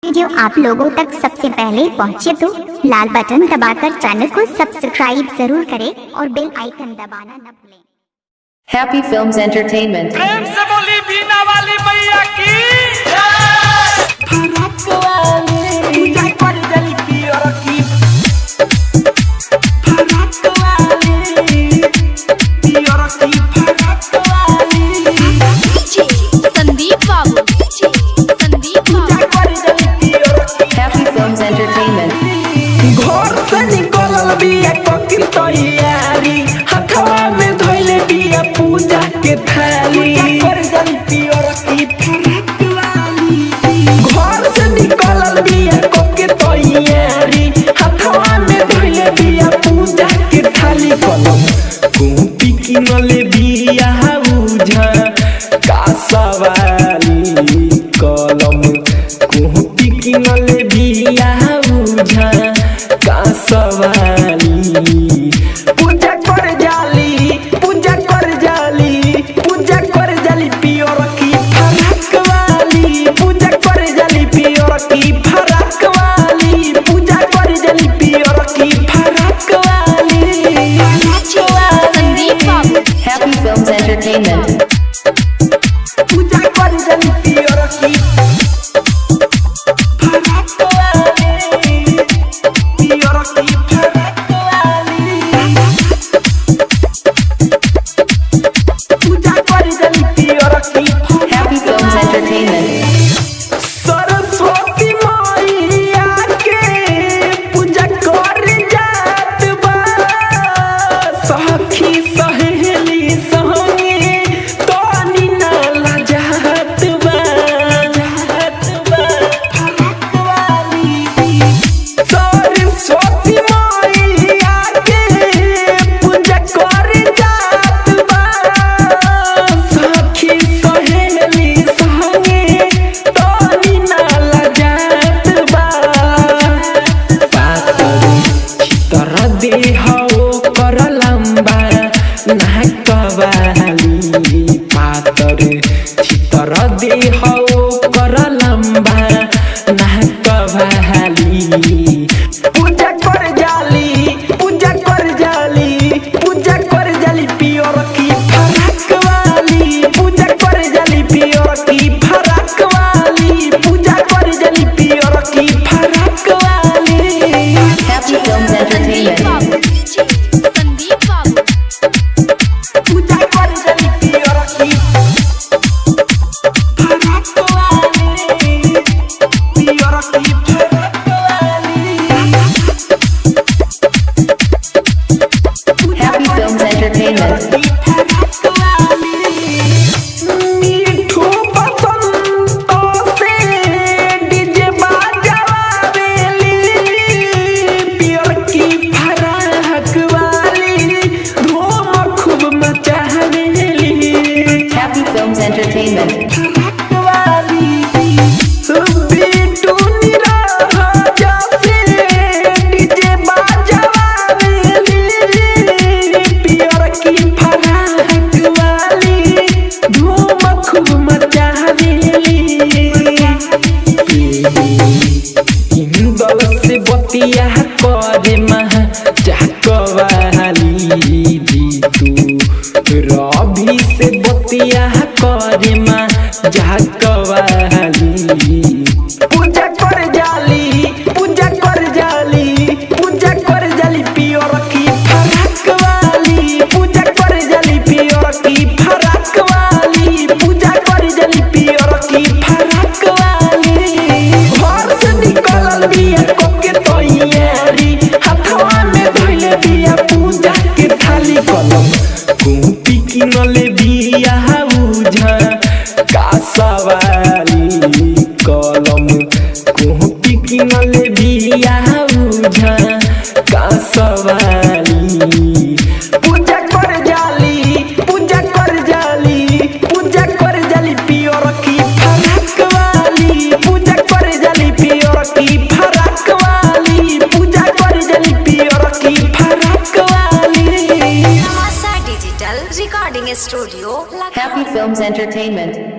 Video आप लोगों तक सबसे पहले पहुंचे तो लाल बटन दबाकर चैनल को सब्सक्राइब जरूर करें और बेल आइकन दबाना न भूलें। Happy films entertainment. प्रेम से बोली बीना वाली मैया की संदीप बाबू हैप्पी फिल्म्स एंटरटेनमेंट। घर से निकलल बिया ककी तैयारी, हथवा में धइले बिया पूजा के थाली। घर से निकलल बिया ककी तैयारी, हथवा में धइले बिया पूजा के थाली। कलम कॉपी किनले बिया बुझा का सवाली, कलम कॉपी किनले बिया बुझा का सवाली। पूजा कर जाली, पूजा कर जाली, पूजा कर जाली पियर की फरक वाली। पूजा कर जाली पियर की फरक वाली, पूजा कर जाली पियर की फरक वाली। संदीप बाबू हैप्पी फिल्म्स एंटरटेनमेंट। पूजा कर जाली पियर की फरक वाली, पियर की फरक वाली। पूजा कर जाली पियर की हैप्पी फिल्म्स एंटरटेनमेंट। सरस्वती मैया के पूजा कर जात बा, सखी सहेली संगे तनी ना लजात बा। फरक वाली सरस्वती मैया के पूजा कर जात बा, सखी सहेली संगे तनी ना लजात बा। पातर चितर देह ओकर लंबा नाक वाली, पातर चितर देह ओकर लंबा नाक वाली। पूजा कर जाली, पूजा कर जाली, पूजा कर जाली पियर की फरक वाली। पूजा कर जाली पियर की फरक वाली, पूजा कर जाली पियर की फरक वाली। Happy films entertainment. संदीप बाबू पूजा कर जाली पियर की फरक वाली, पियर की फरक वाली। Happy films entertainment. Mithu Basant से डीजे बजावेली, पियर की फरक वाली धूम खूब मचावेली। Happy films entertainment. फरक वाली बीटू निराजा से डीजे बजावेली, पियर की फरक वाली धूम खूब मचावेली। इंदल से बतिया करे महा जाकवाली, जीतू रवि से बतिया करे महा जाकवाली। पूजा कर जाली, पूजा कर जाली, पूजा कर जाली पियर की फरक वाली। पूजा कर जाली पियर की फरक वाली, पूजा कर जाली पियर की फरक वाली। घर से निकलल बिया कोके तैयारी, हथवा में धइले बिया पूजा के थाली। कलम कॉपी किनले बिया बुझा का सवाली, कलम कॉपी किनले बिया बुझा का सवाली। पूजा कर जाली, पूजा कर जाली, पूजा कर जाली पियर की फरक वाली। पूजा कर जाली पियर की फरक वाली, पूजा कर जाली पियर की फरक वाली। Digital recording studio happy films entertainment.